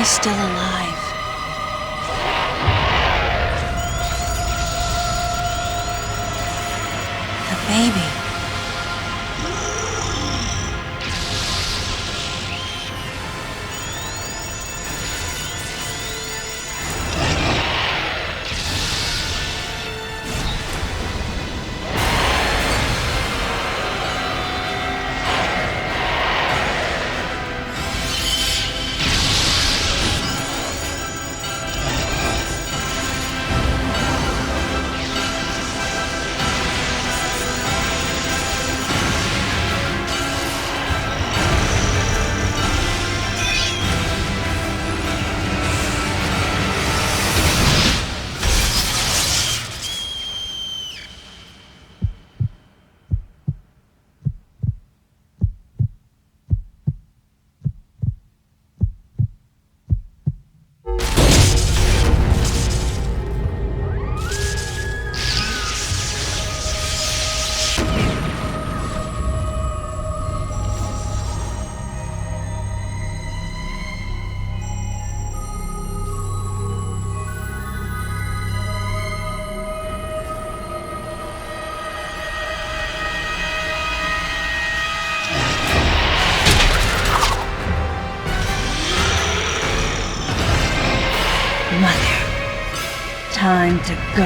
still alive. The baby. Time to go.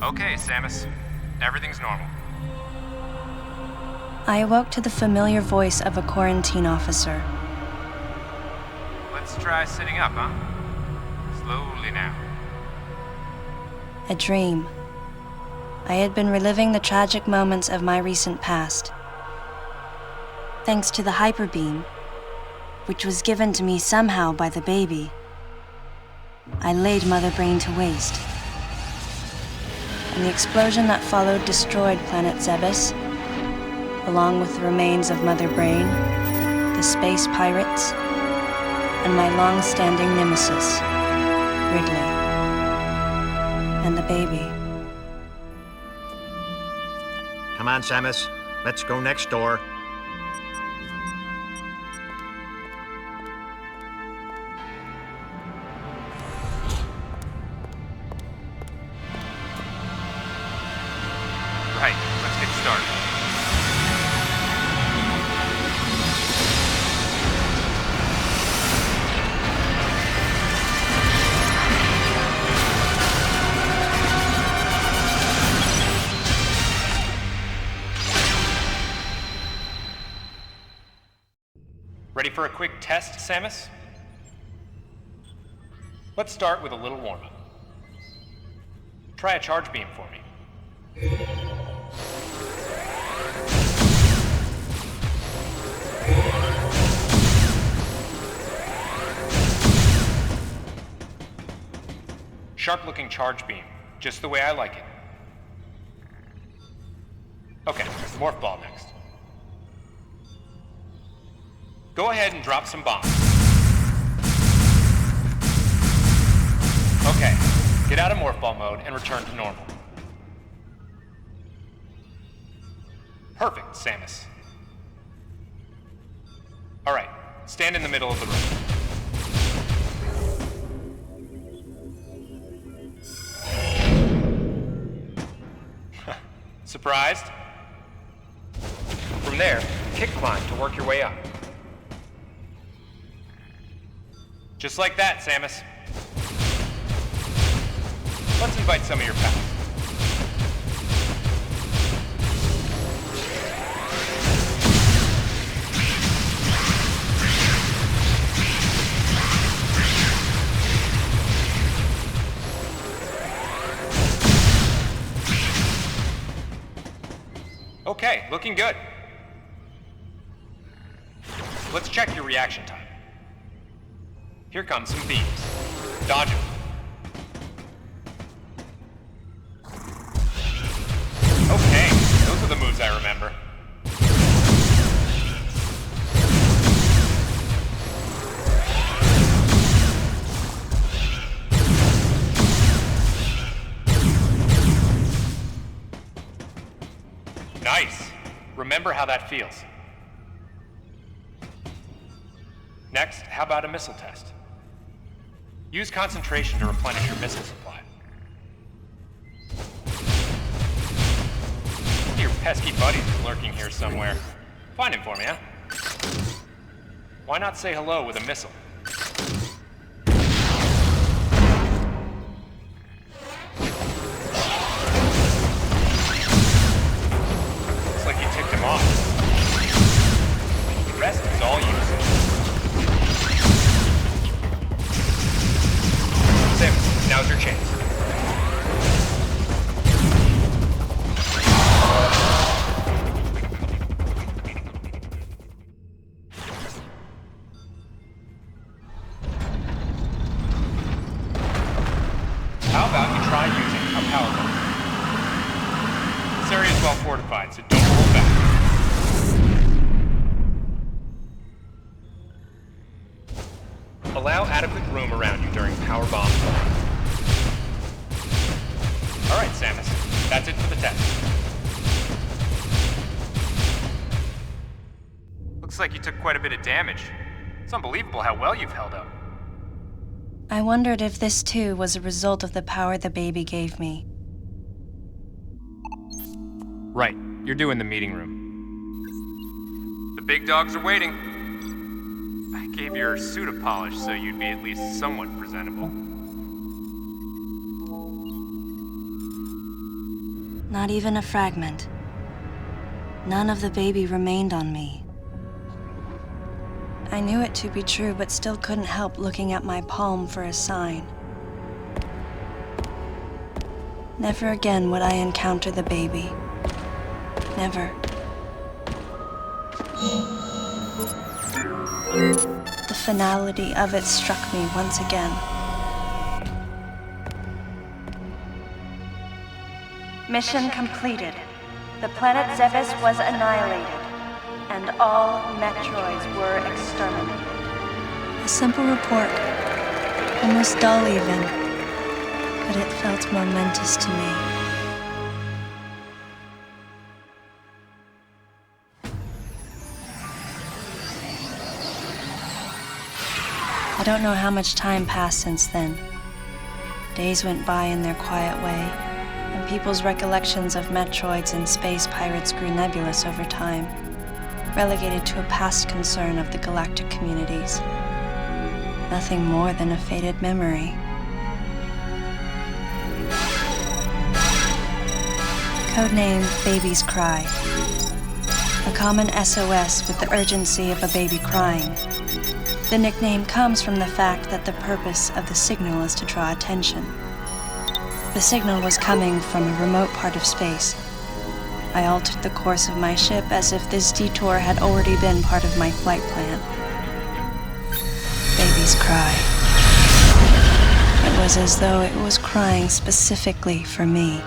Okay, Samus. Everything's normal. I awoke to the familiar voice of a quarantine officer. Let's try sitting up, huh? Slowly now. A dream. I had been reliving the tragic moments of my recent past. Thanks to the hyperbeam, which was given to me somehow by the baby, I laid Mother Brain to waste. And the explosion that followed destroyed planet Zebes, along with the remains of Mother Brain, the space pirates, and my long-standing nemesis, Ridley, and the baby. Come on, Samus. Let's go next door. Right, let's get started. Ready for a quick test, Samus? Let's start with a little warm-up. Try a charge beam for me. Sharp-looking charge beam, just the way I like it. Okay, morph ball next. Go ahead and drop some bombs. Okay, get out of morph ball mode and return to normal. Perfect, Samus. All right, stand in the middle of the room. Surprised? From there, kick climb to work your way up. Just like that, Samus. Let's invite some of your pals. Okay, looking good. Let's check your reaction time. Here comes some beams. Dodge them. moves I remember. Nice. Remember how that feels. Next, how about a missile test? Use concentration to replenish your missile supply. Your pesky buddies are lurking here somewhere. Find him for me, huh? Why not say hello with a missile? Looks like you ticked him off. The rest is all you. Samus, now's your chance. How about you try using a power boat? This area is well fortified, so don't hold back. Allow adequate room around you during power bomb flight. Alright, Samus. That's it for the test. Looks like you took quite a bit of damage. It's unbelievable how well you've held up. I wondered if this too was a result of the power the baby gave me. Right. You're due in the meeting room. The big dogs are waiting. I gave your suit a polish so you'd be at least somewhat presentable. Not even a fragment. None of the baby remained on me. I knew it to be true, but still couldn't help looking at my palm for a sign. Never again would I encounter the baby. Never. The finality of it struck me once again. Mission completed. The planet Zebes was annihilated, and all Metroids were exterminated. A simple report, almost dull even, but it felt momentous to me. I don't know how much time passed since then. Days went by in their quiet way, and people's recollections of Metroids and space pirates grew nebulous over time, relegated to a past concern of the galactic communities. Nothing more than a faded memory. Codename Baby's Cry. A common SOS with the urgency of a baby crying. The nickname comes from the fact that the purpose of the signal is to draw attention. The signal was coming from a remote part of space. I altered the course of my ship as if this detour had already been part of my flight plan. Baby's cry. It was as though it was crying specifically for me.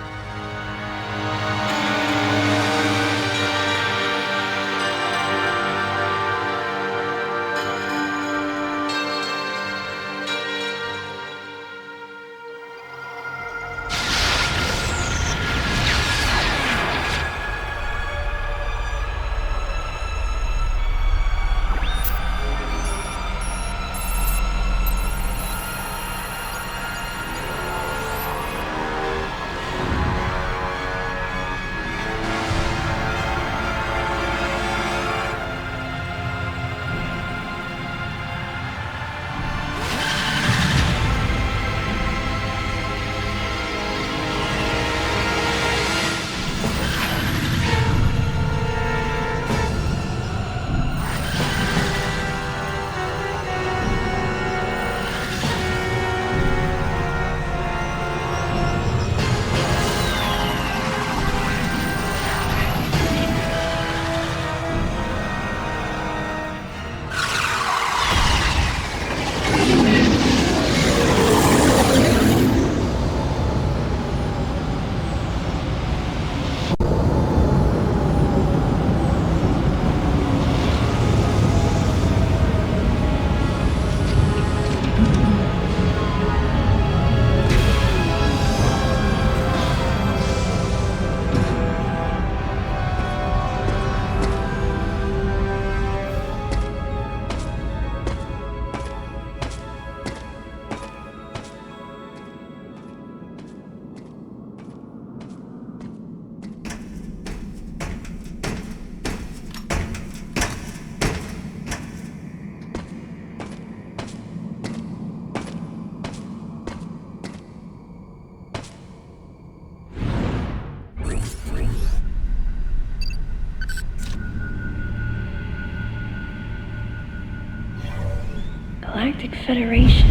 Galactic Federation,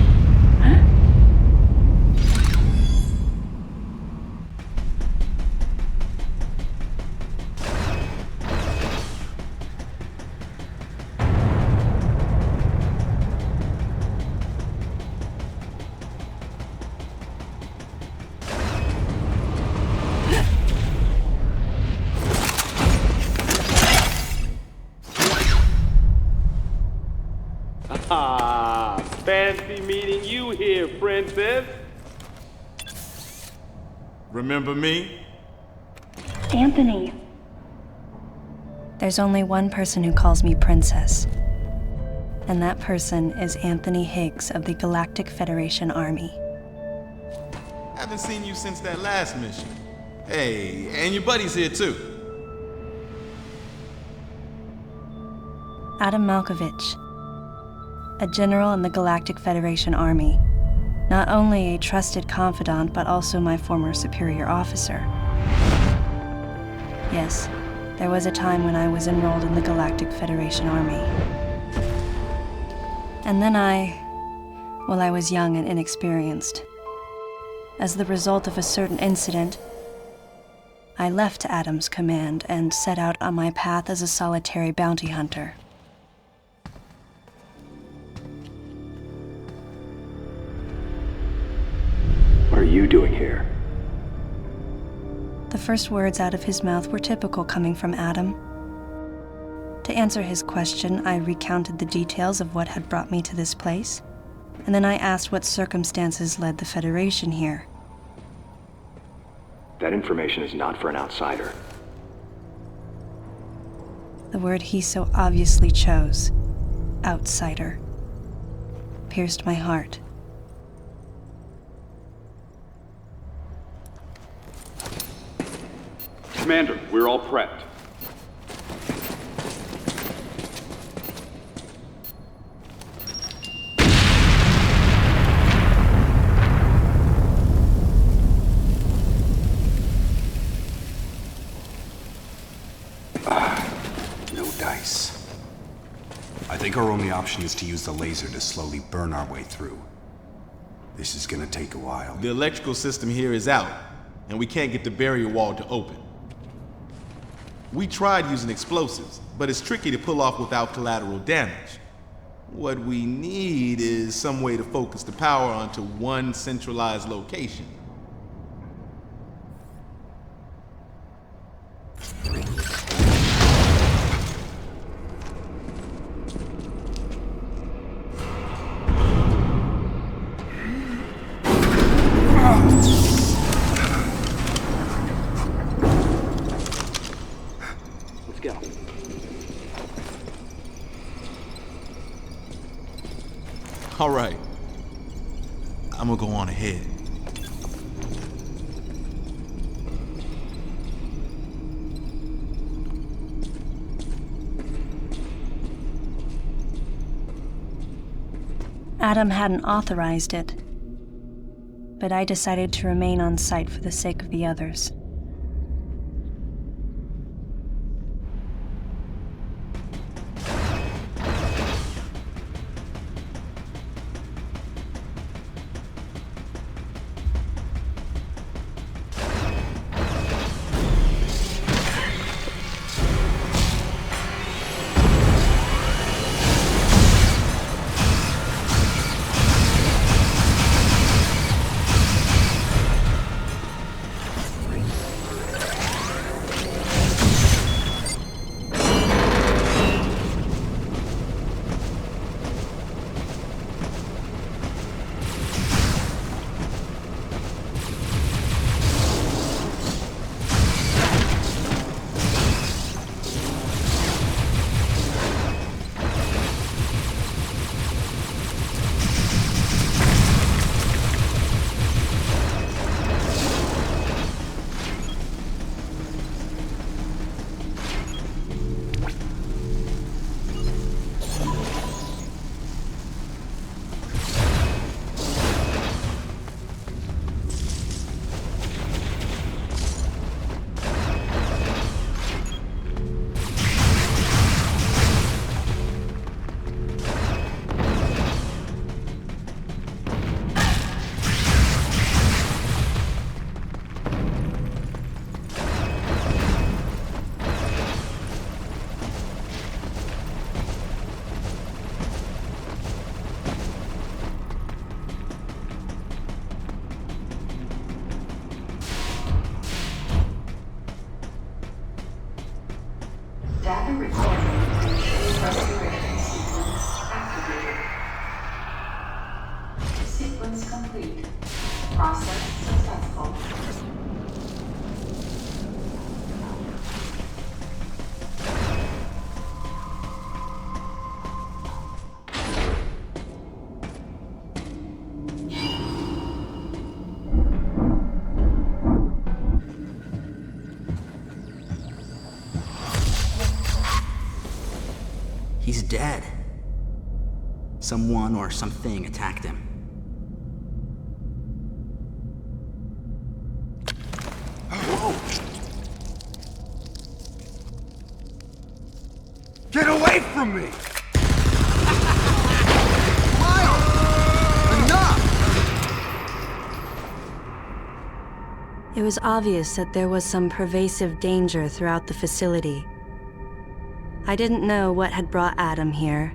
huh? Ah, fancy meeting you here, princess. Remember me? Anthony. There's only one person who calls me princess. And that person is Anthony Higgs of the Galactic Federation Army. Haven't seen you since that last mission. Hey, and your buddy's here too. Adam Malkovich, a general in the Galactic Federation Army. Not only a trusted confidant, but also my former superior officer. Yes, there was a time when I was enrolled in the Galactic Federation Army. And then I was young and inexperienced. As the result of a certain incident, I left Adam's command and set out on my path as a solitary bounty hunter. What are you doing here? The first words out of his mouth were typical coming from Adam. To answer his question, I recounted the details of what had brought me to this place, and then I asked what circumstances led the Federation here. That information is not for an outsider. The word he so obviously chose, outsider, pierced my heart. Commander, we're all prepped. No dice. I think our only option is to use the laser to slowly burn our way through. This is gonna take a while. The electrical system here is out, and we can't get the barrier wall to open. We tried using explosives, but it's tricky to pull off without collateral damage. What we need is some way to focus the power onto one centralized location. Let's go. All right. I'm gonna go on ahead. Adam hadn't authorized it, but I decided to remain on site for the sake of the others. Sequence complete. Process successful. He's dead. Someone or something attacked him. Whoa! Get away from me! Miles! Enough! It was obvious that there was some pervasive danger throughout the facility. I didn't know what had brought Adam here,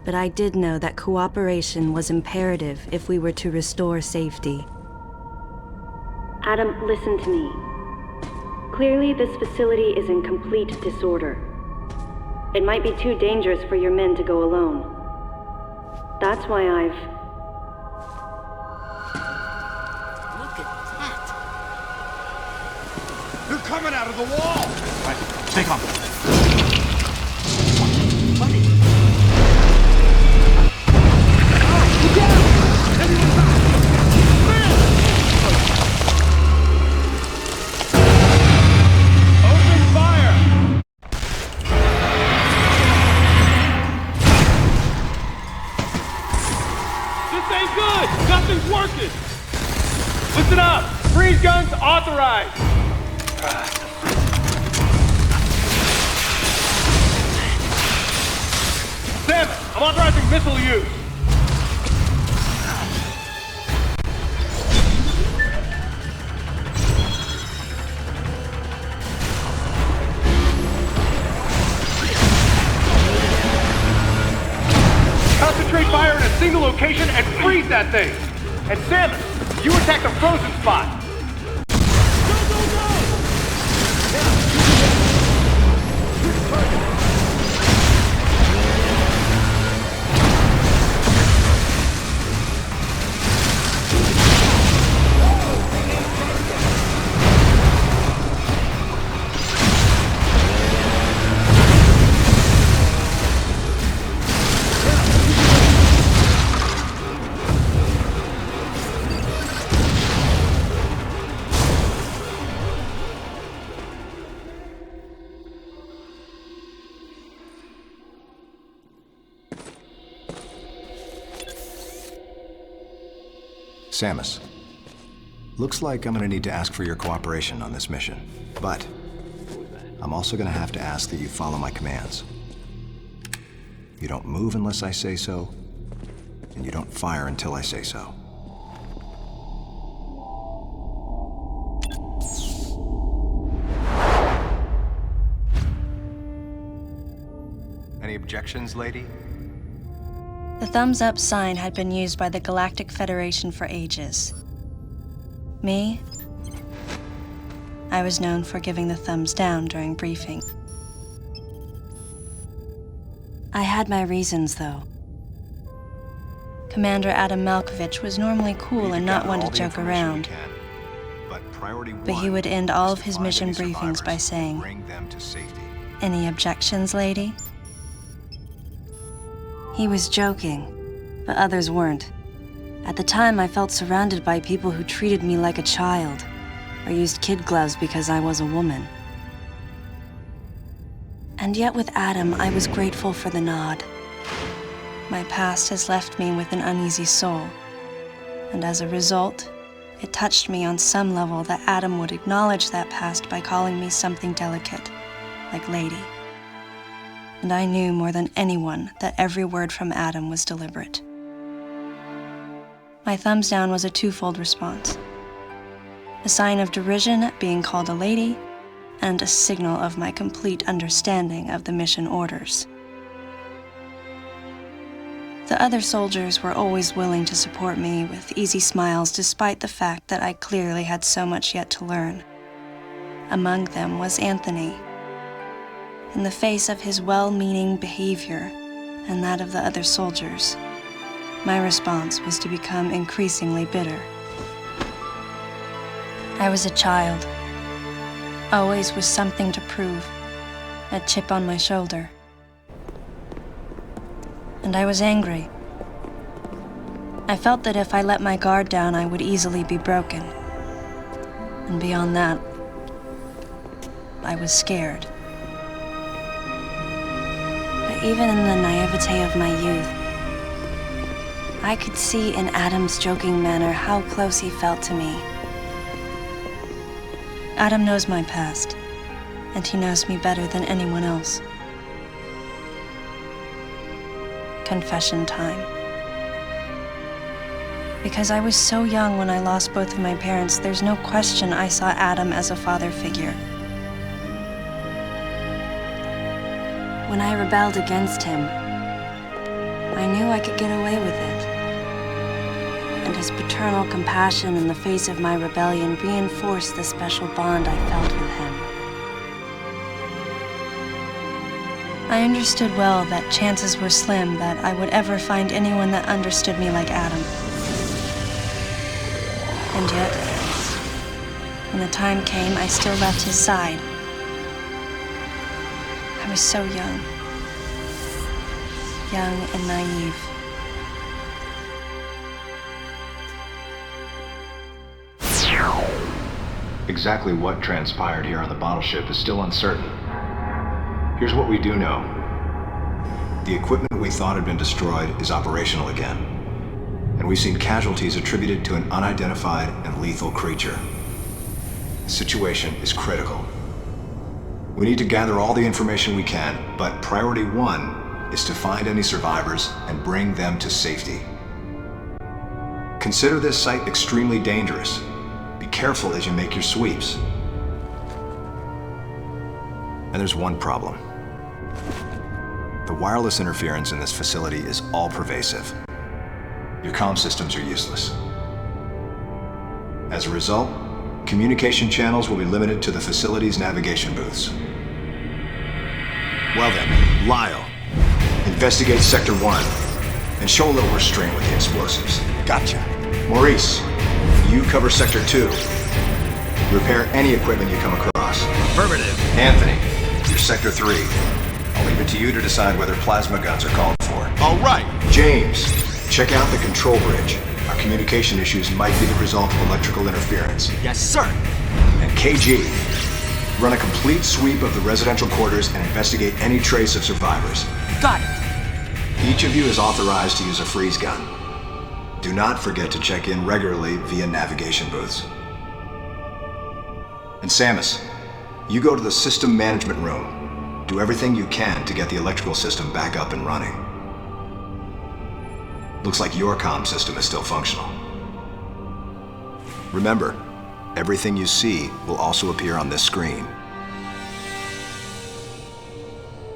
but I did know that cooperation was imperative if we were to restore safety. Adam, listen to me. Clearly, this facility is in complete disorder. It might be too dangerous for your men to go alone. That's why I've... Look at that! They're coming out of the wall! Right, stay calm. Working! Listen up! Freeze guns authorized! Samus, I'm authorizing missile use! Concentrate fire in a single location and freeze that thing! And Samus, you attack the frozen spot! Go, go, go! Samus, looks like I'm gonna need to ask for your cooperation on this mission, but I'm also gonna have to ask that you follow my commands. You don't move unless I say so, and you don't fire until I say so. Any objections, lady? The thumbs up sign had been used by the Galactic Federation for ages. Me? I was known for giving the thumbs down during briefing. I had my reasons, though. Commander Adam Malkovich was normally cool and not one to joke around. But he would end all of his mission briefings by saying, "Any objections, lady?" He was joking, but others weren't. At the time, I felt surrounded by people who treated me like a child, or used kid gloves because I was a woman. And yet with Adam, I was grateful for the nod. My past has left me with an uneasy soul, and as a result, it touched me on some level that Adam would acknowledge that past by calling me something delicate, like lady. And I knew more than anyone that every word from Adam was deliberate. My thumbs down was a twofold response. A sign of derision at being called a lady, and a signal of my complete understanding of the mission orders. The other soldiers were always willing to support me with easy smiles despite the fact that I clearly had so much yet to learn. Among them was Anthony. in the face of his well-meaning behavior and that of the other soldiers, my response was to become increasingly bitter. I was a child, always with something to prove, a chip on my shoulder. And I was angry. I felt that if I let my guard down, I would easily be broken. And beyond that, I was scared. But even in the naivete of my youth, I could see in Adam's joking manner how close he felt to me. Adam knows my past, and he knows me better than anyone else. Confession time. Because I was so young when I lost both of my parents, there's no question I saw Adam as a father figure. When I rebelled against him, I knew I could get away with it. And his paternal compassion in the face of my rebellion reinforced the special bond I felt with him. I understood well that chances were slim that I would ever find anyone that understood me like Adam. And yet, when the time came, I still left his side. I was so young and naive. Exactly what transpired here on the bottle ship is still uncertain. Here's what we do know. The equipment we thought had been destroyed is operational again, and we've seen casualties attributed to an unidentified and lethal creature. The situation is critical. We need to gather all the information we can, but priority one is to find any survivors and bring them to safety. Consider this site extremely dangerous. Be careful as you make your sweeps. And there's one problem. The wireless interference in this facility is all-pervasive. Your comm systems are useless. As a result, communication channels will be limited to the facility's navigation booths. Well then, Lyle, investigate Sector 1 and show a little restraint with the explosives. Gotcha. Maurice, you cover Sector 2. Repair any equipment you come across. Affirmative. Anthony, you're Sector 3. I'll leave it to you to decide whether plasma guns are called for. All right. James, check out the control bridge. Our communication issues might be the result of electrical interference. Yes, sir. And KG, run a complete sweep of the residential quarters and investigate any trace of survivors. Got it. Each of you is authorized to use a freeze gun. Do not forget to check in regularly via navigation booths. And Samus, you go to the system management room. Do everything you can to get the electrical system back up and running. Looks like your comm system is still functional. Remember, everything you see will also appear on this screen.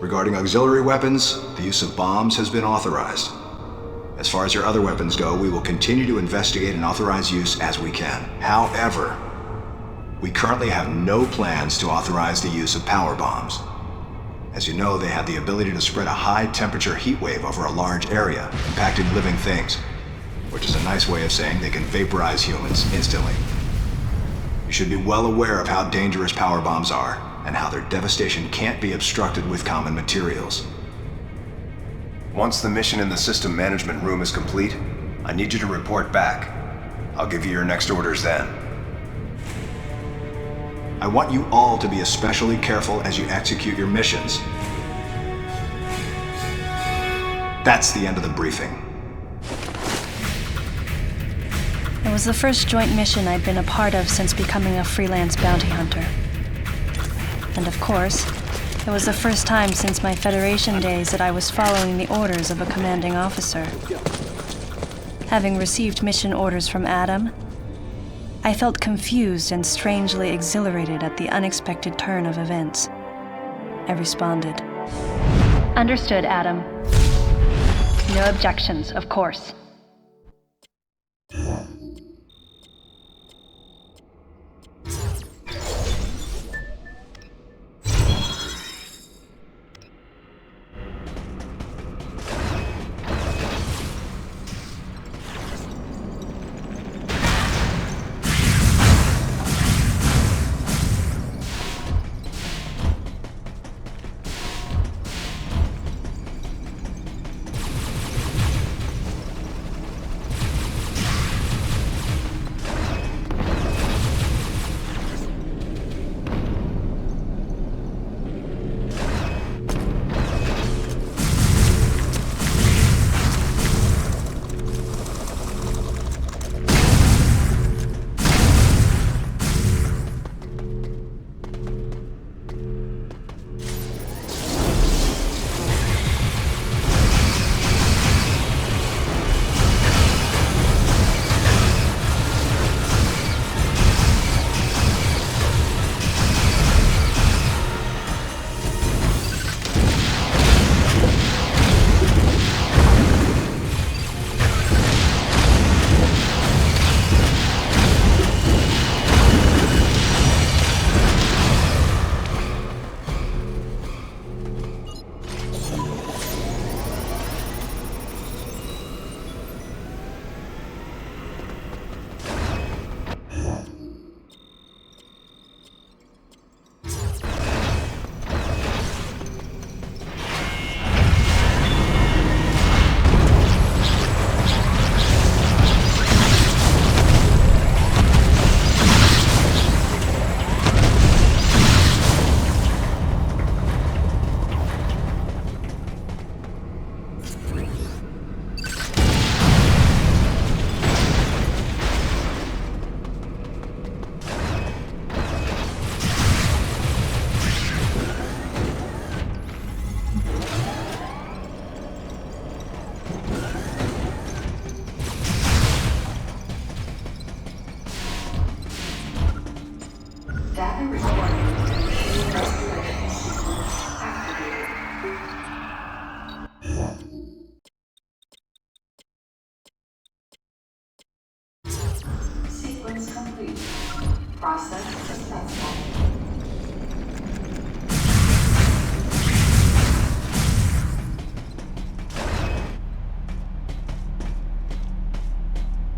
Regarding auxiliary weapons, the use of bombs has been authorized. As far as your other weapons go, we will continue to investigate and authorize use as we can. However, we currently have no plans to authorize the use of power bombs. As you know, they have the ability to spread a high-temperature heat wave over a large area, impacting living things, which is a nice way of saying they can vaporize humans instantly. You should be well aware of how dangerous power bombs are, and how their devastation can't be obstructed with common materials. Once the mission in the system management room is complete, I need you to report back. I'll give you your next orders then. I want you all to be especially careful as you execute your missions. That's the end of the briefing. It was the first joint mission I'd been a part of since becoming a freelance bounty hunter. And of course, it was the first time since my Federation days that I was following the orders of a commanding officer. Having received mission orders from Adam, I felt confused and strangely exhilarated at the unexpected turn of events. I responded. Understood, Adam. No objections, of course.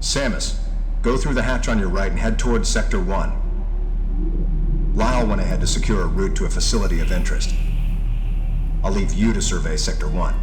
Samus, go through the hatch on your right and head towards Sector 1. Lyle went ahead to secure a route to a facility of interest. I'll leave you to survey Sector 1.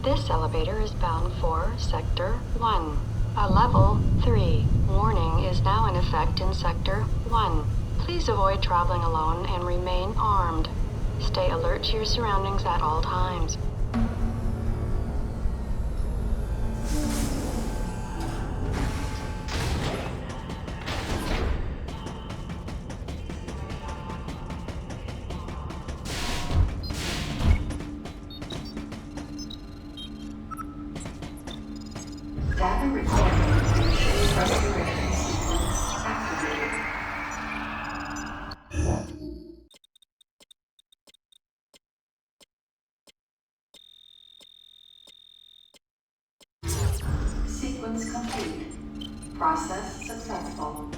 This elevator is bound for Sector 1. A level 3 warning is now in effect in Sector 1. Please avoid traveling alone and remain armed. Stay alert to your surroundings at all times. Data recording. Restoration sequence activated. Sequence complete. Process successful.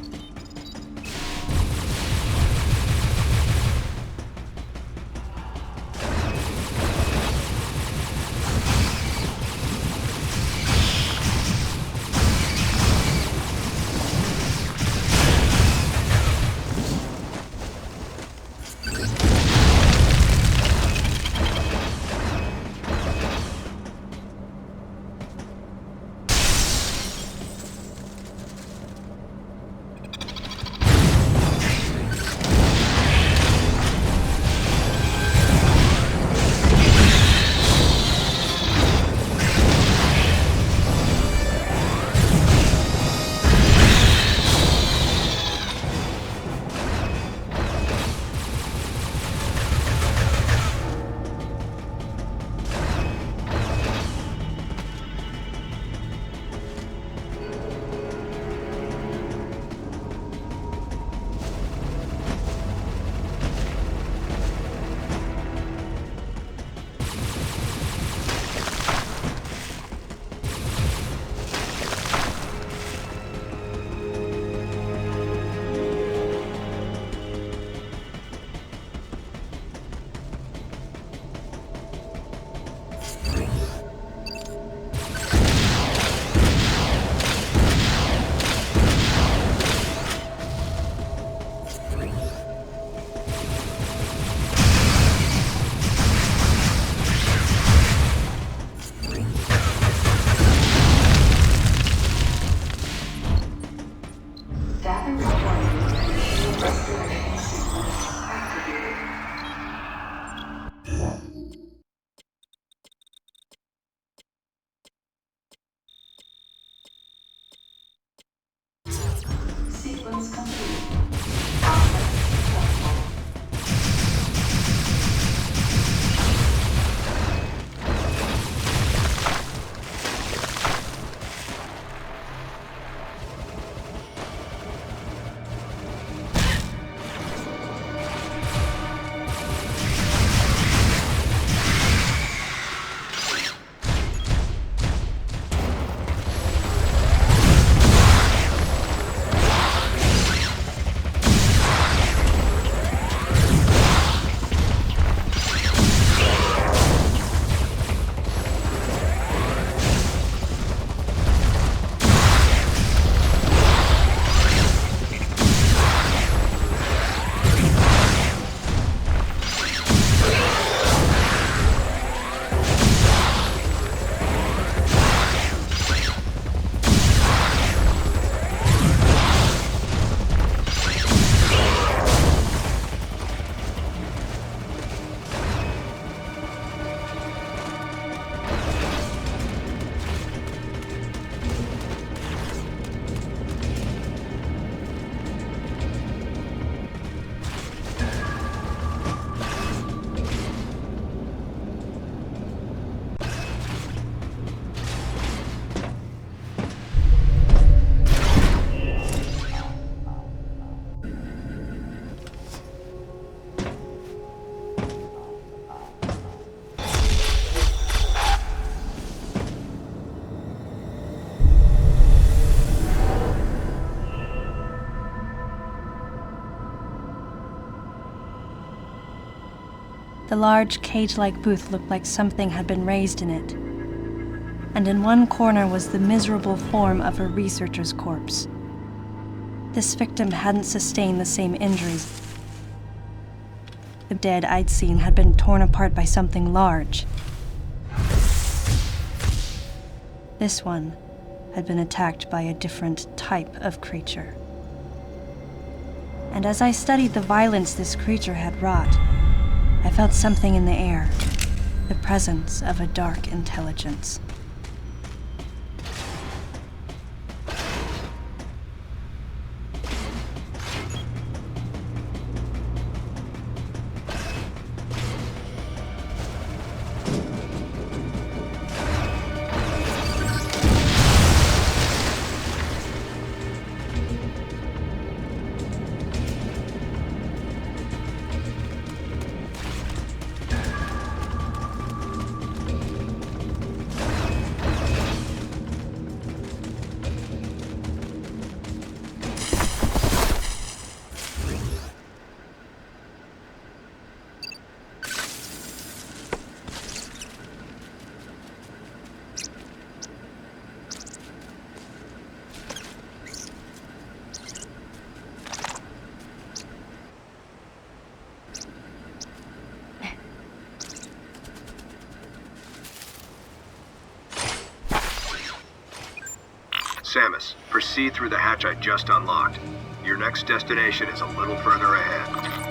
The large cage-like booth looked like something had been raised in it, and in one corner was the miserable form of a researcher's corpse. This victim hadn't sustained the same injuries. The dead I'd seen had been torn apart by something large. This one had been attacked by a different type of creature. And as I studied the violence this creature had wrought, I felt something in the air, the presence of a dark intelligence. Samus, proceed through the hatch I just unlocked. Your next destination is a little further ahead.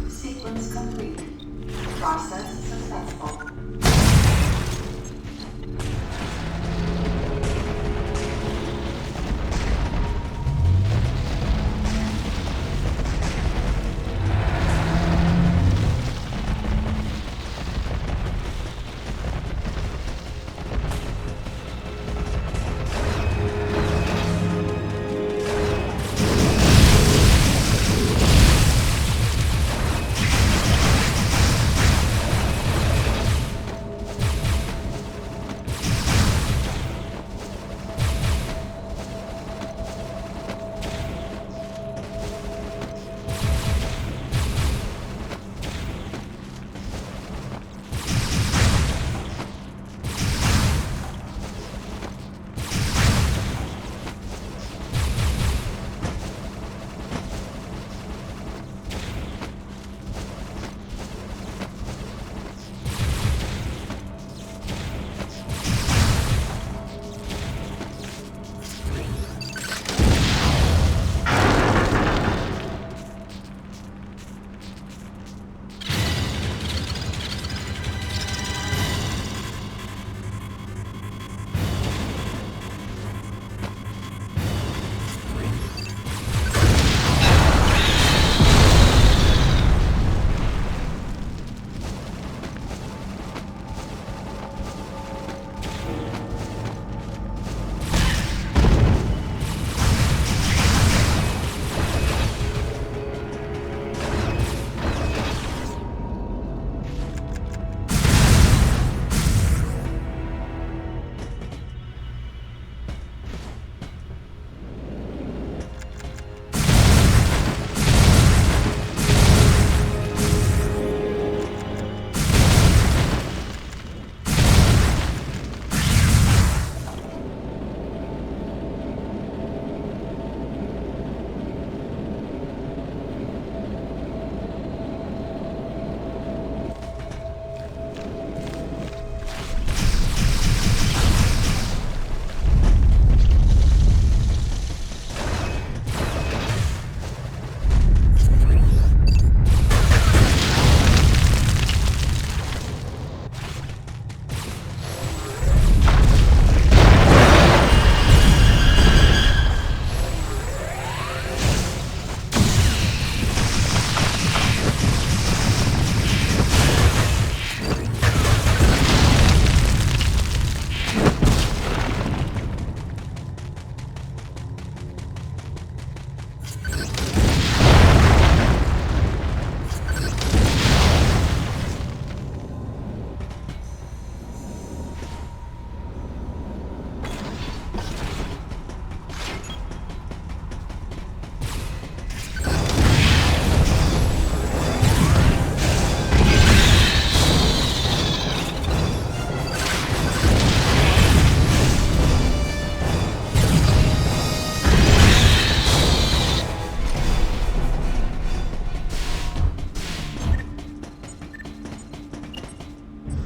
Sequence complete. Process successful.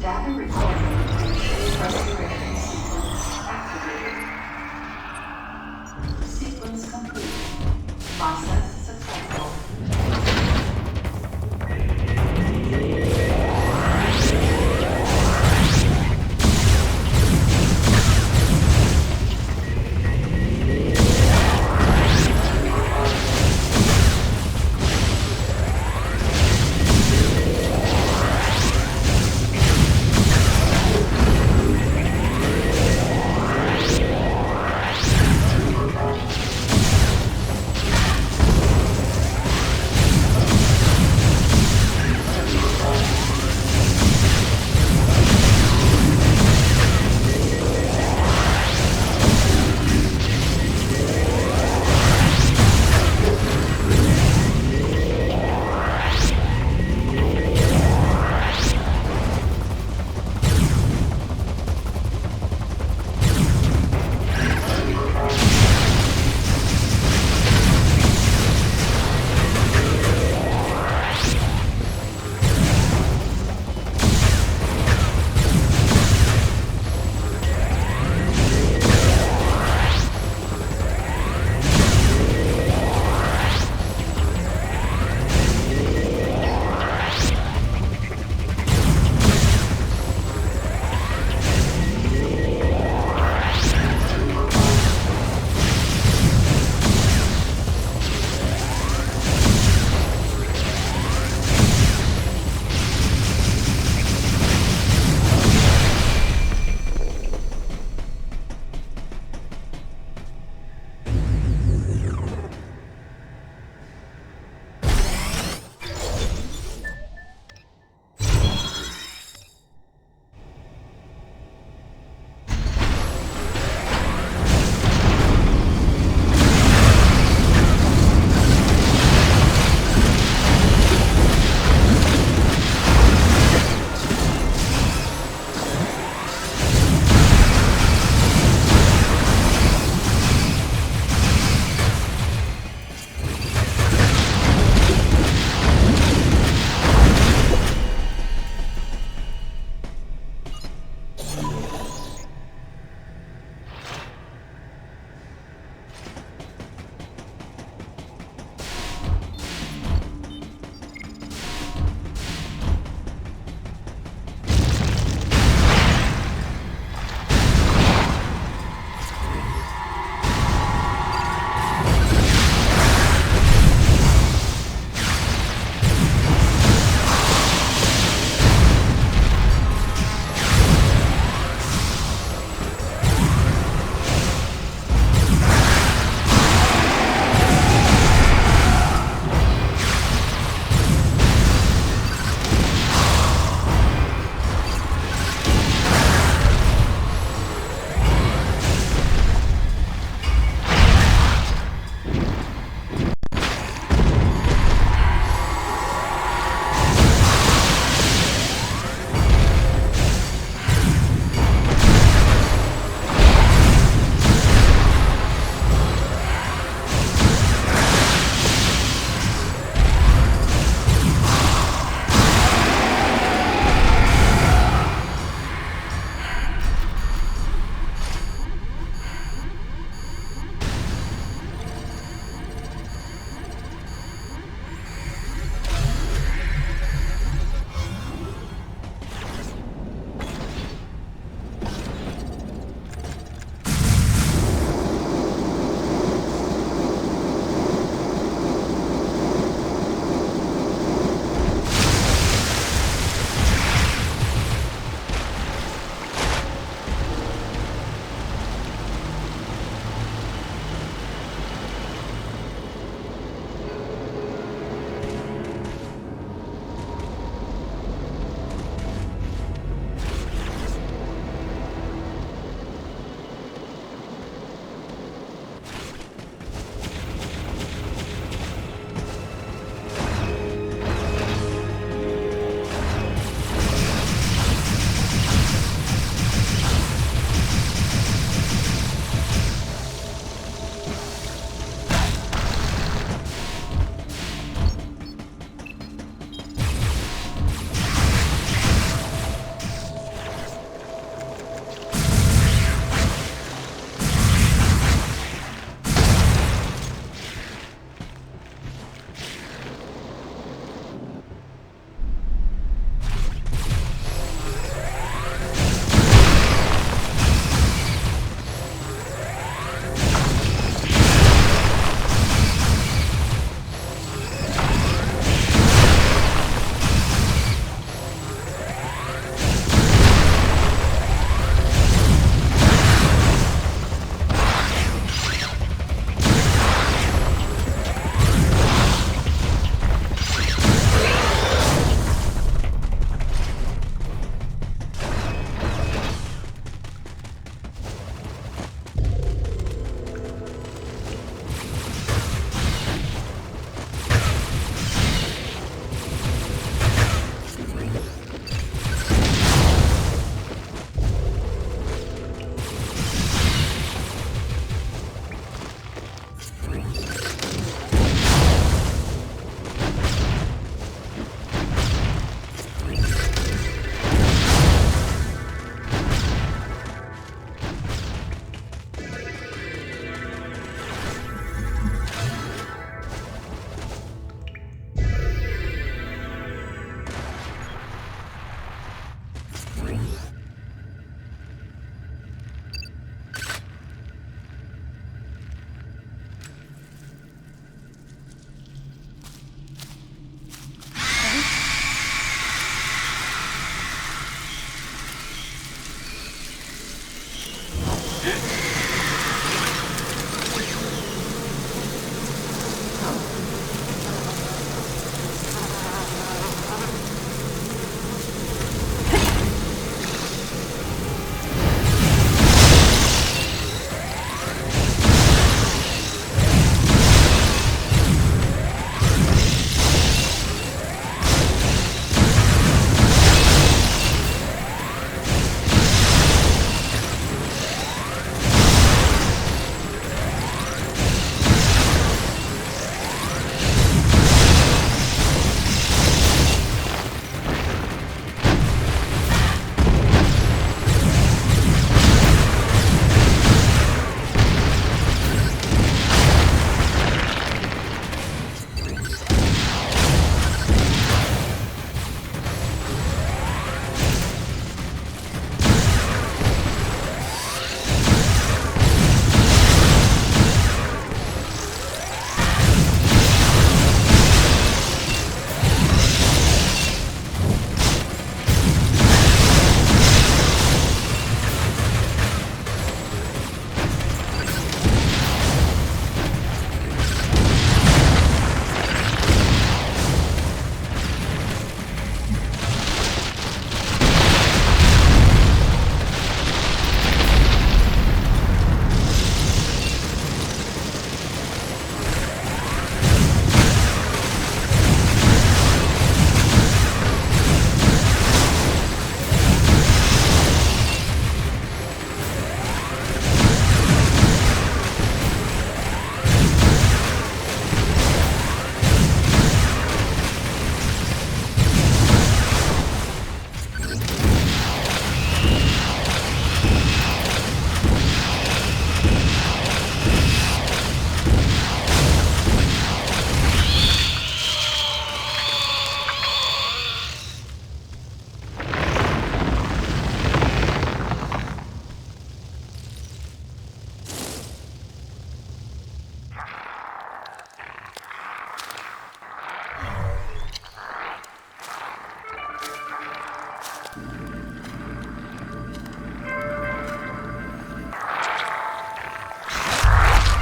Data recording. Restoration sequence activated. Sequence complete. Process successful.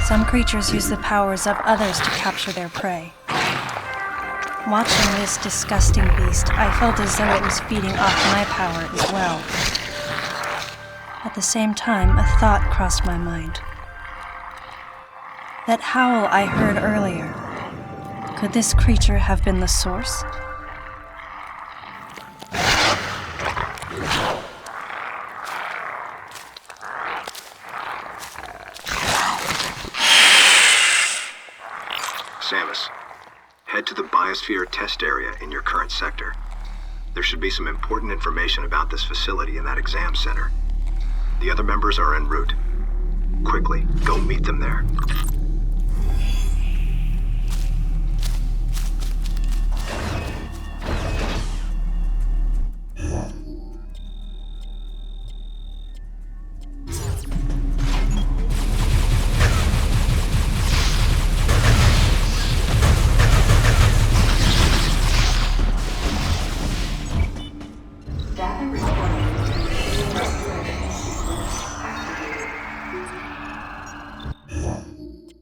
Some creatures use the powers of others to capture their prey. Watching this disgusting beast, I felt as though it was feeding off my power as well. At the same time, a thought crossed my mind. That howl I heard earlier, could this creature have been the source? Samus, head to the biosphere test area in your current sector. There should be some important information about this facility in that exam center. The other members are en route. Quickly, go meet them there. Data recording. Restoration sequence activated.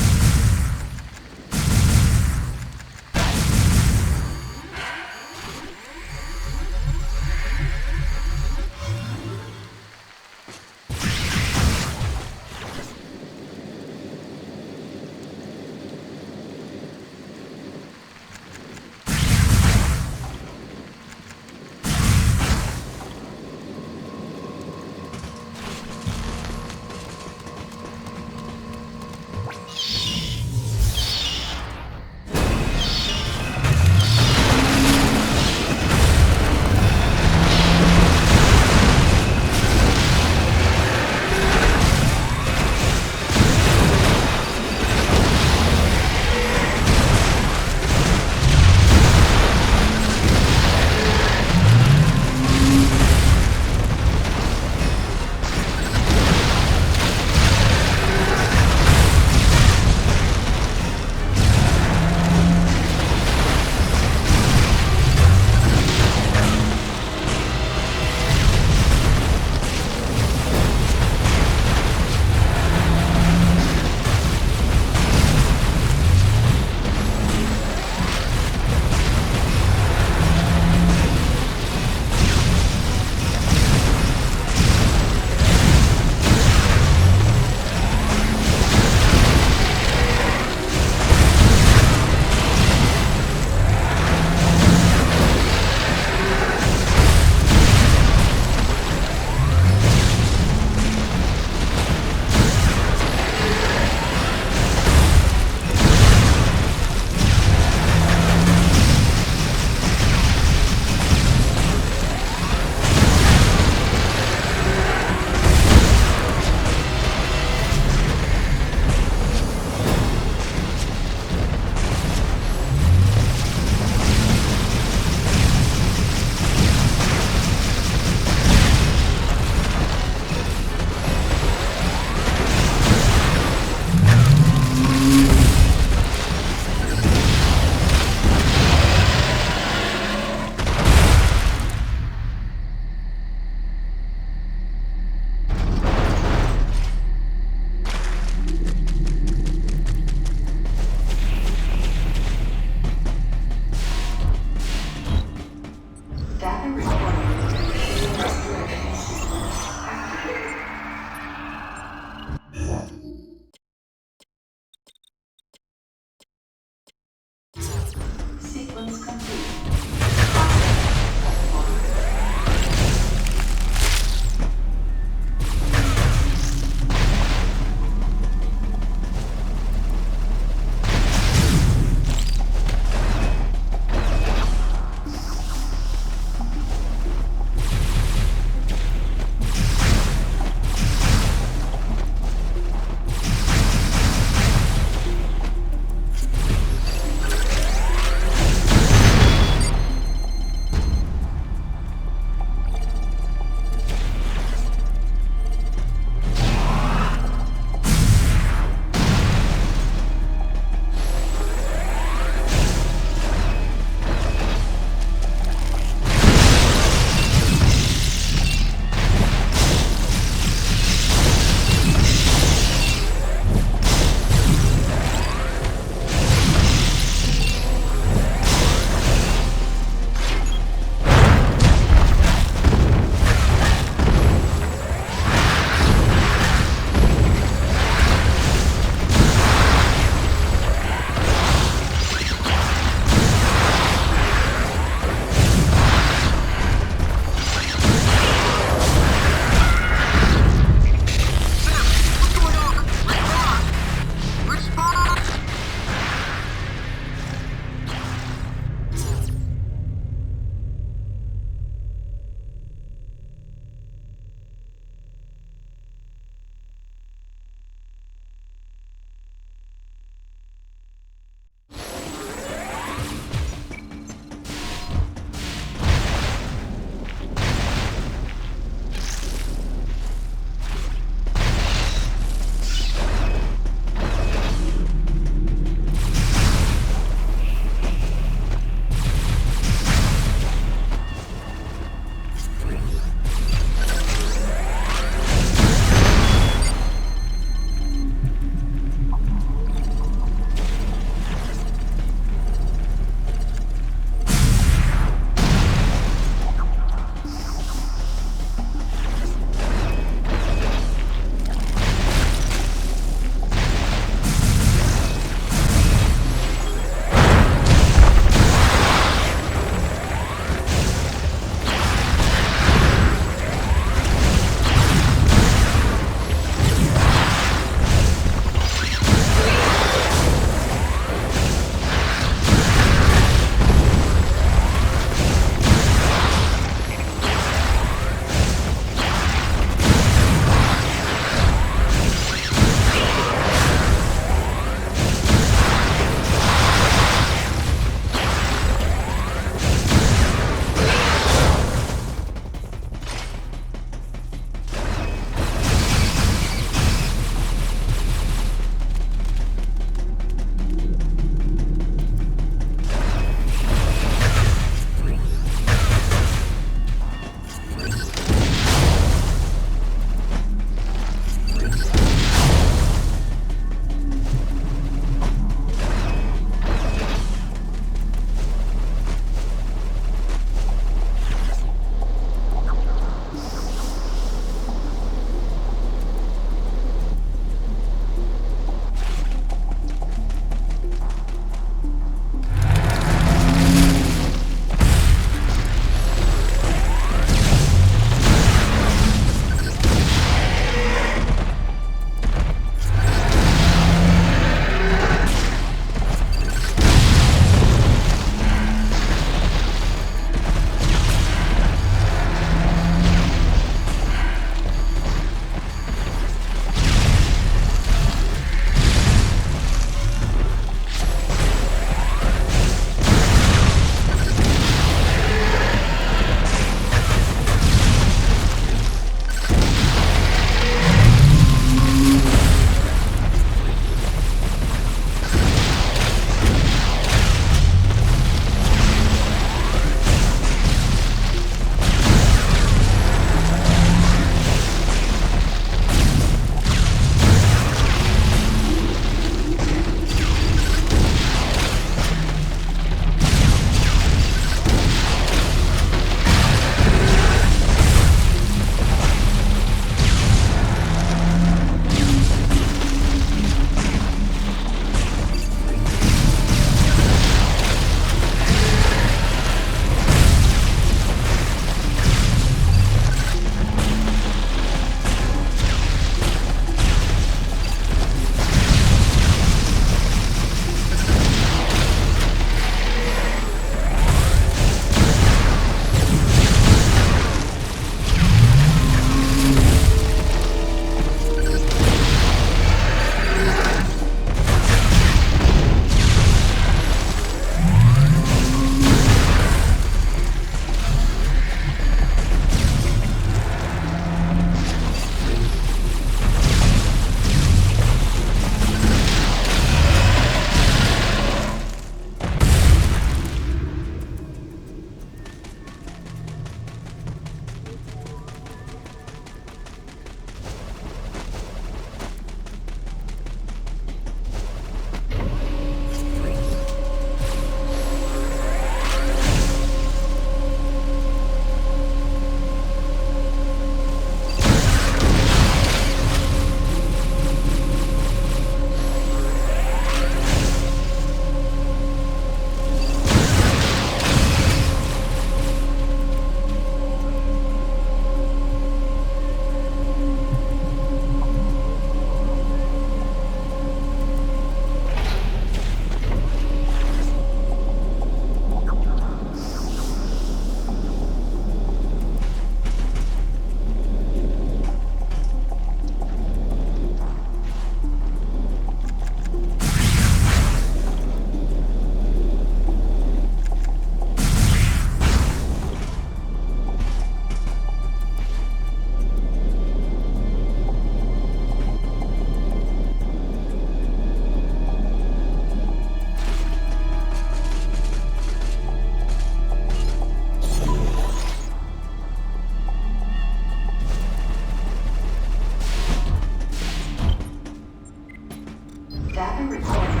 Data recording.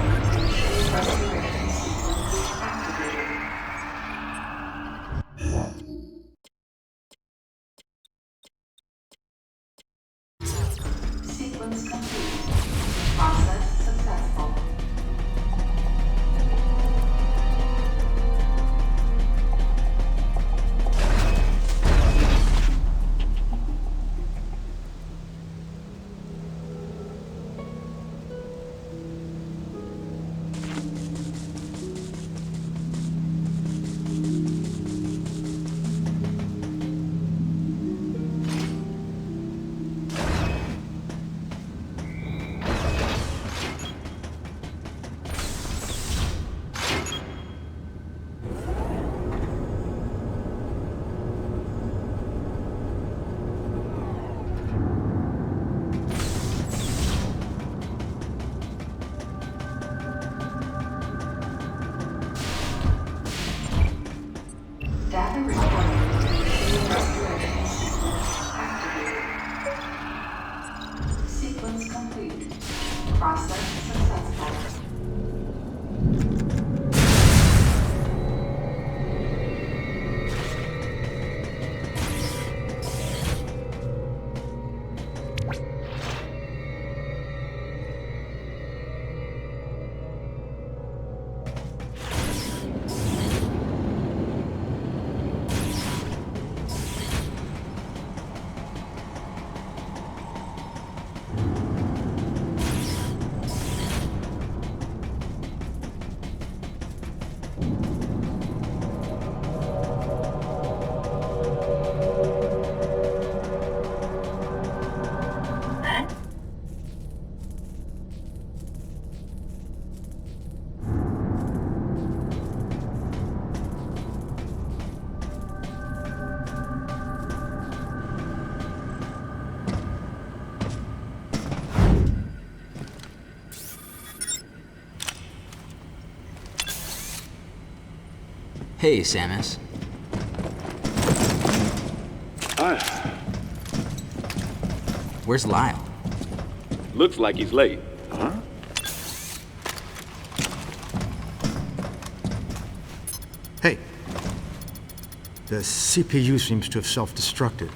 Restoration sequence activated. Sequence complete. Process successful. Data recording. Restoration sequence activated. Sequence complete. Process successful. Hey, Samus. Hi. Where's Lyle? Looks like he's late. Huh? Hey. The CPU seems to have self-destructed.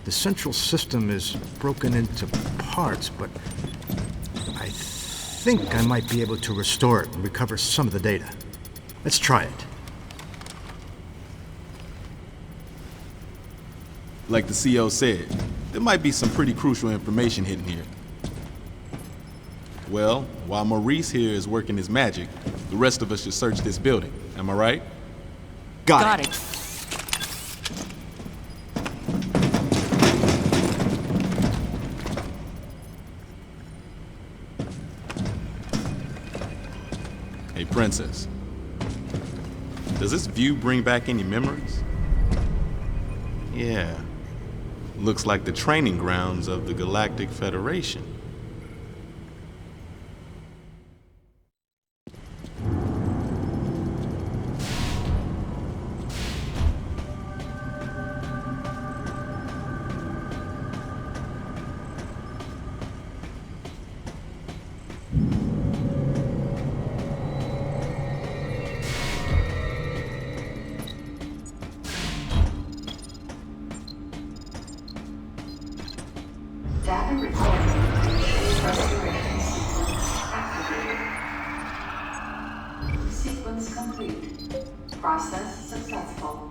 The central system is broken into parts, but I think I might be able to restore it and recover some of the data. Let's try it. Like the CO said, there might be some pretty crucial information hidden here. Well, while Maurice here is working his magic, the rest of us should search this building. Am I right? Got it. Hey, Princess. Does this view bring back any memories? Yeah. Looks like the training grounds of the Galactic Federation. Data recording. Restoration sequence activated. Sequence complete. Process successful.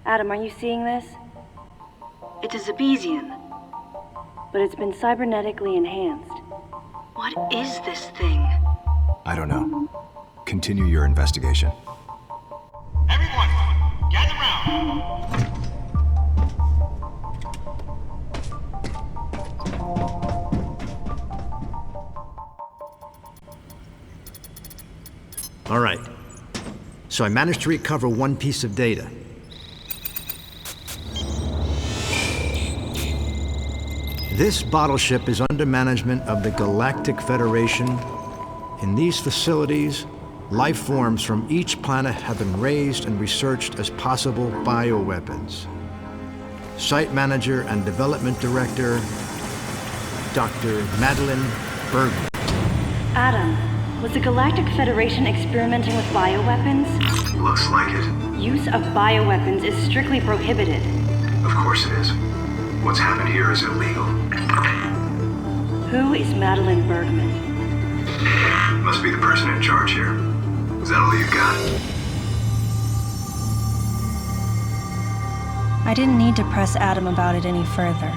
Adam, are you seeing this? It's a Zebesian, but it's been cybernetically enhanced. What is this thing? I don't know. Continue your investigation. Everyone, gather round. All right. So I managed to recover one piece of data. This bottle ship is under management of the Galactic Federation. In these facilities, life forms from each planet have been raised and researched as possible bioweapons. Site manager and development director, Dr. Madeline Bergman. Adam, was the Galactic Federation experimenting with bioweapons? Looks like it. Use of bioweapons is strictly prohibited. Of course it is. What's happened here is illegal. Who is Madeline Bergman? Must be the person in charge here. Is that all you got? I didn't need to press Adam about it any further.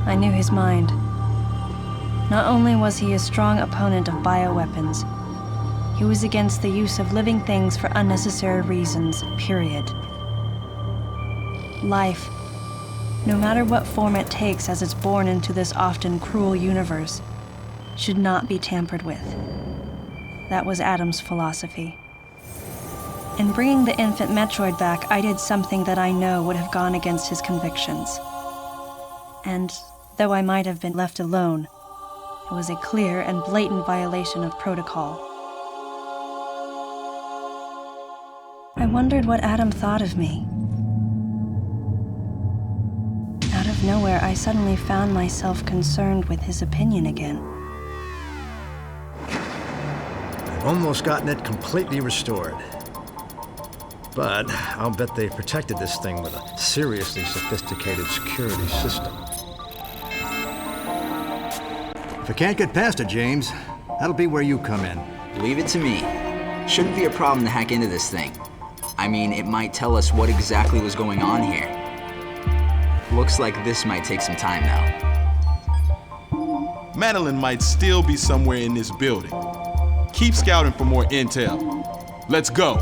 I knew his mind. Not only was he a strong opponent of bioweapons, he was against the use of living things for unnecessary reasons, period. Life, no matter what form it takes as it's born into this often cruel universe, should not be tampered with. That was Adam's philosophy. In bringing the infant Metroid back, I did something that I know would have gone against his convictions. And though I might have been left alone, it was a clear and blatant violation of protocol. I wondered what Adam thought of me. Out of nowhere, I suddenly found myself concerned with his opinion again. I've almost gotten it completely restored. But I'll bet they protected this thing with a seriously sophisticated security system. If I can't get past it, James, that'll be where you come in. Leave it to me. Shouldn't be a problem to hack into this thing. I mean, it might tell us what exactly was going on here. Looks like this might take some time now. Madeline might still be somewhere in this building. Keep scouting for more intel. Let's go.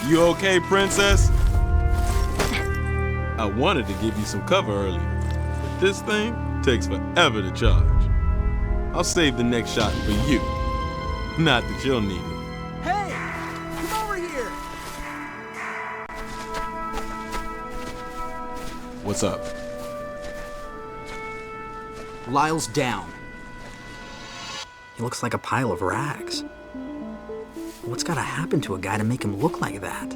You okay, princess? I wanted to give you some cover earlier, but this thing takes forever to charge. I'll save the next shot for you. Not that you'll need it. Hey! Come over here! What's up? Lyle's down. He looks like a pile of rags. What's gotta happen to a guy to make him look like that?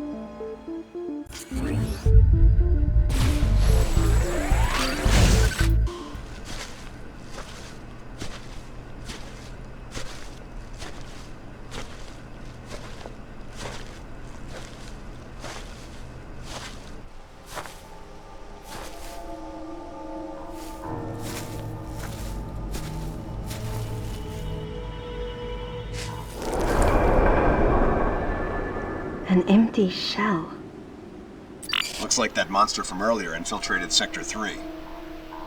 An empty shell. Looks like that monster from earlier infiltrated Sector 3.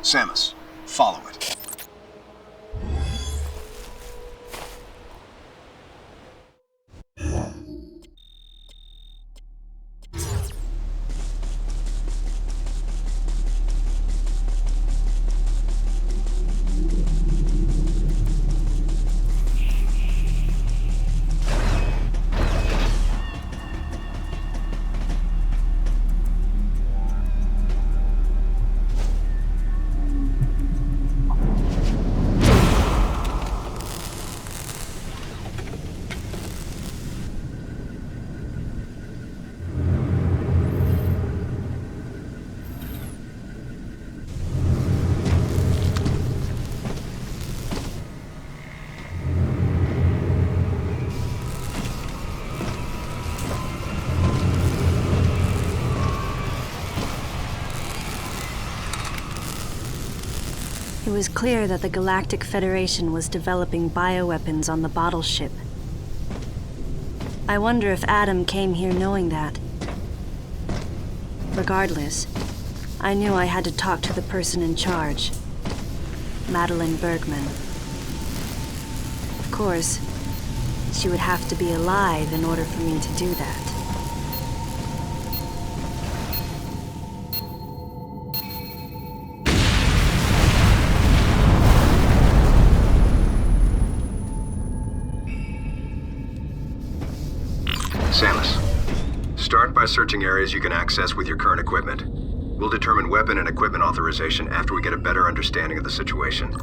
Samus, follow it. It was clear that the Galactic Federation was developing bioweapons on the bottle ship. I wonder if Adam came here knowing that. Regardless, I knew I had to talk to the person in charge, Madeline Bergman. Of course, she would have to be alive in order for me to do that. Samus, start by searching areas you can access with your current equipment. We'll determine weapon and equipment authorization after we get a better understanding of the situation.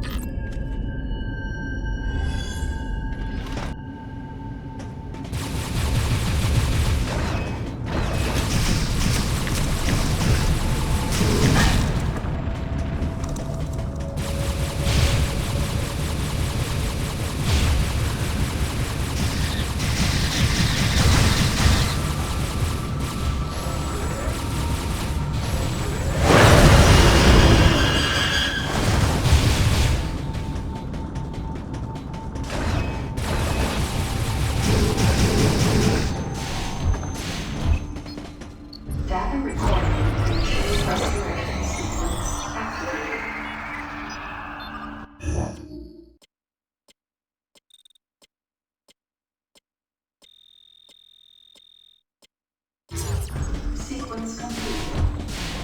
Sequence complete.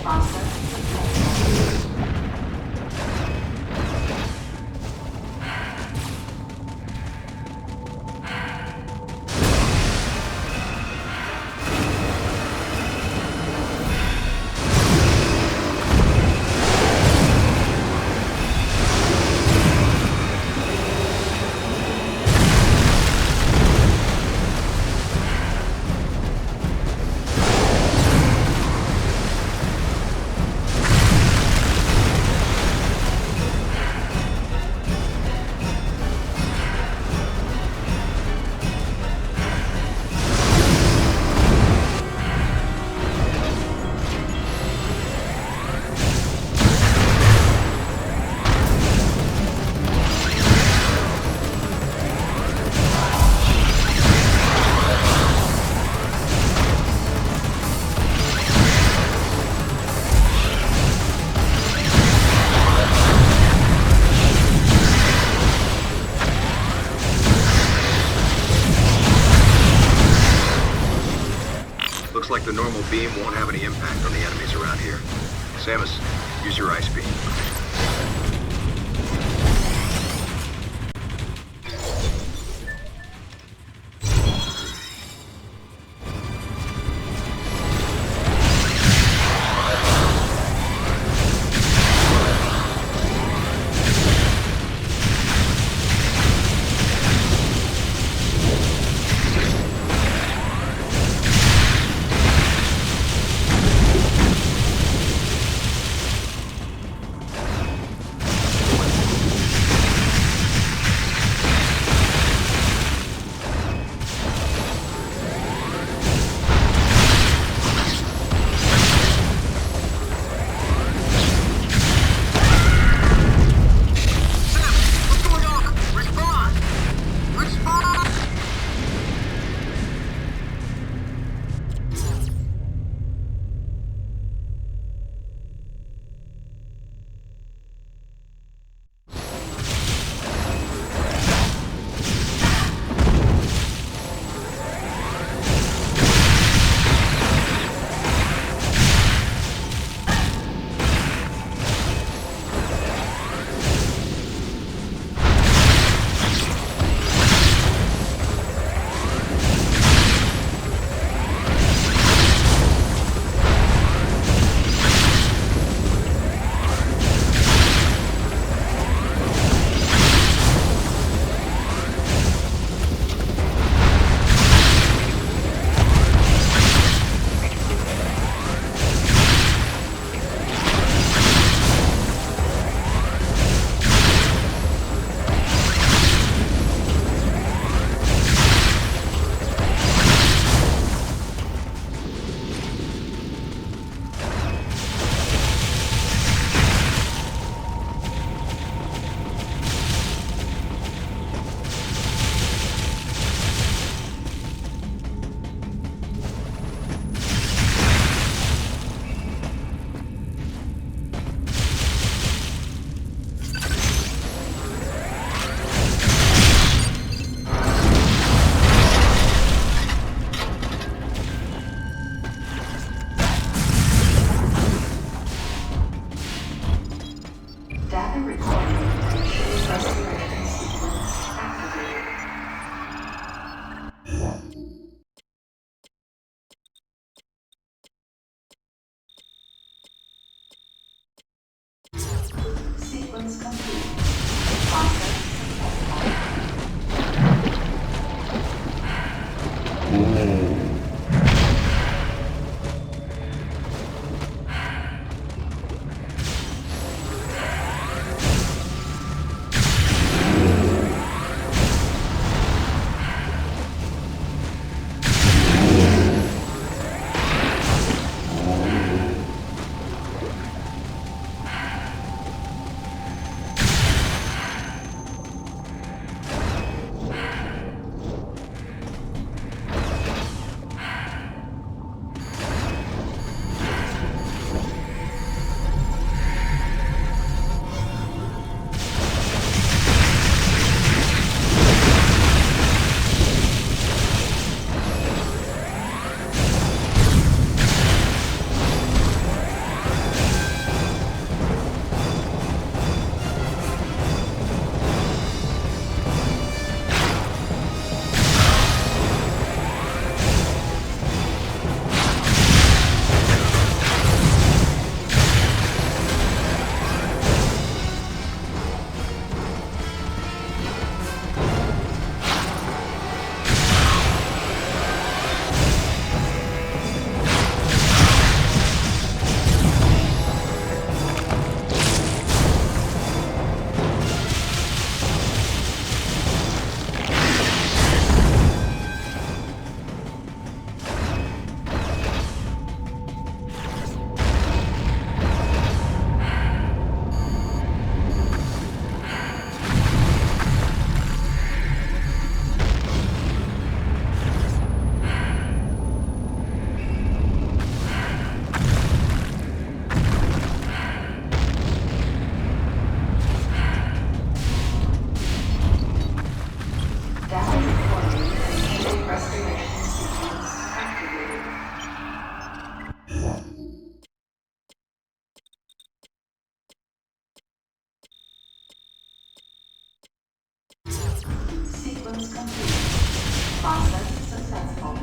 Process successful. the normal beam won't have any impact on the enemies around here. Samus, use your ice beam. Process complete. Process successful.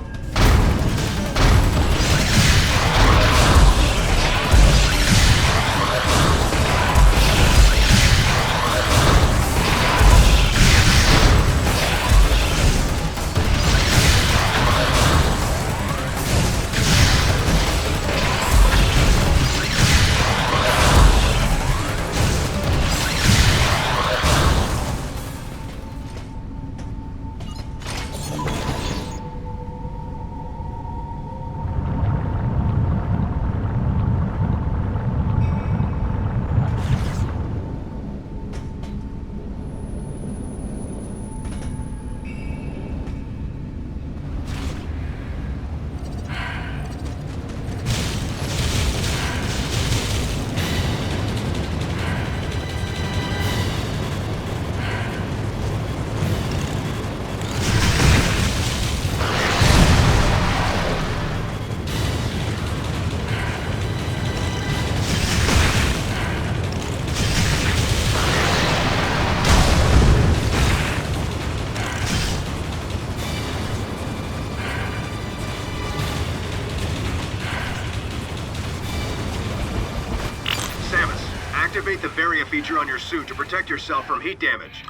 Activate the Varia feature on your suit to protect yourself from heat damage.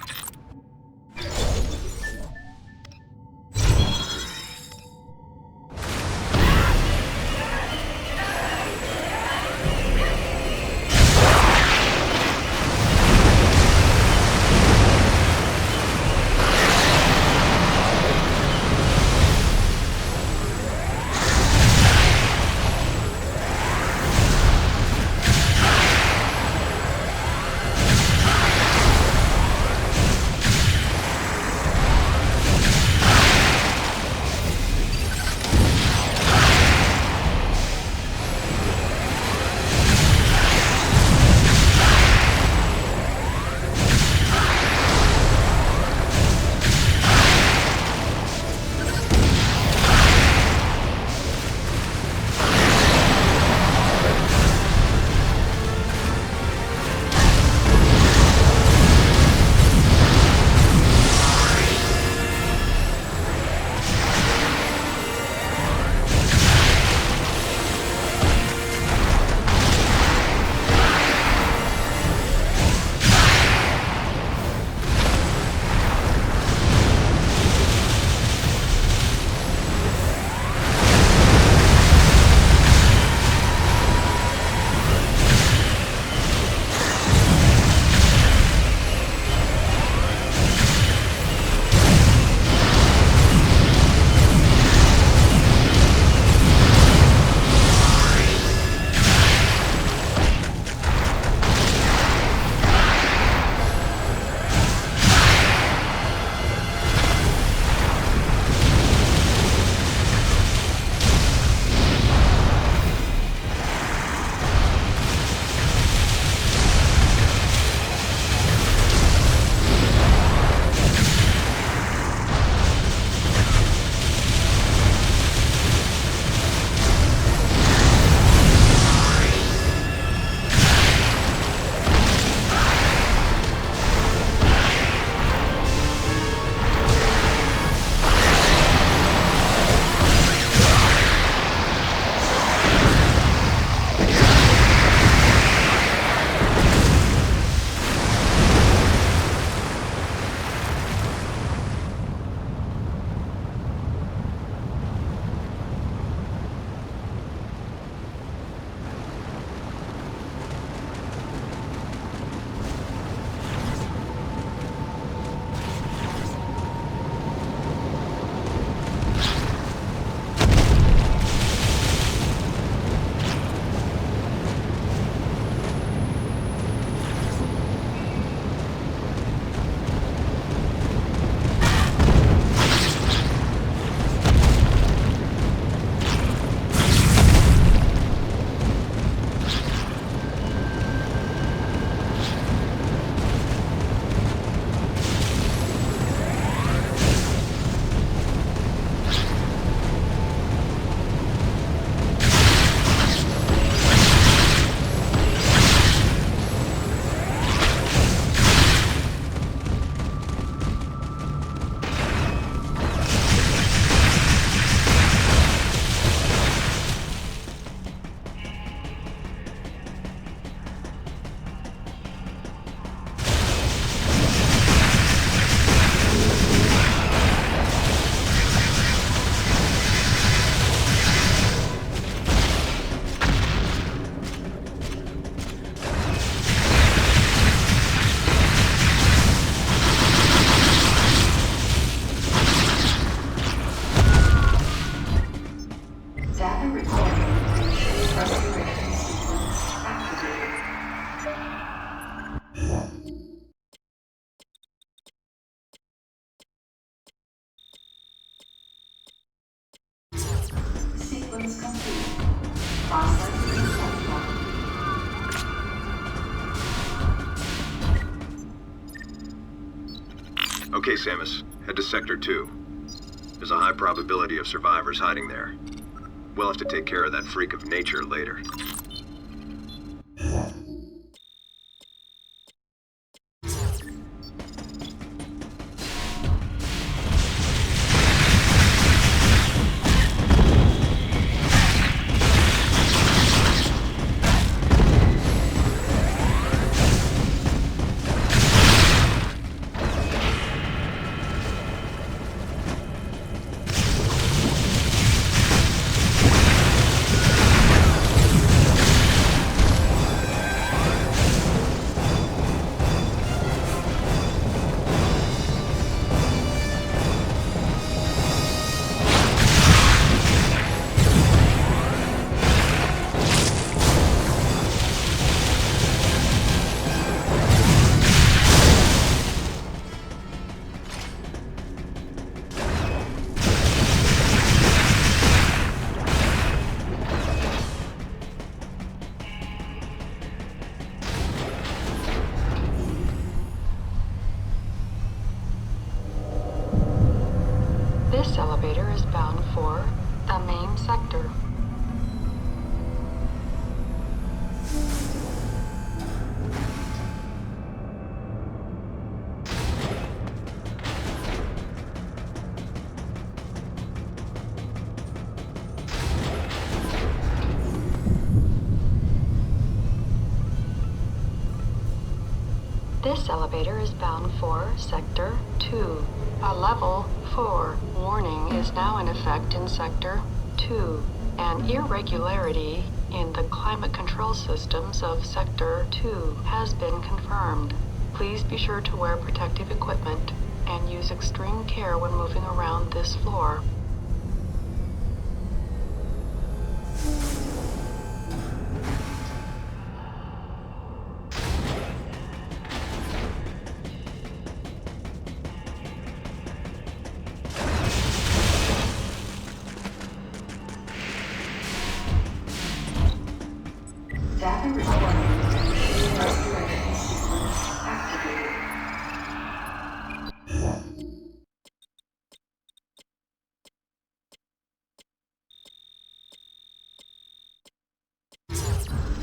Process successful. Okay, Samus. Head to Sector 2. There's a high probability of survivors hiding there. We'll have to take care of that freak of nature later. This elevator is bound for the main sector. This elevator is bound for Sector 2. A level 4 warning is now in effect in Sector 2. An irregularity in the climate control systems of Sector 2 has been confirmed. Please be sure to wear protective equipment and use extreme care when moving around this floor. Data recording. Restoration sequence activated.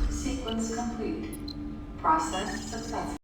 Sequence complete. Process successful.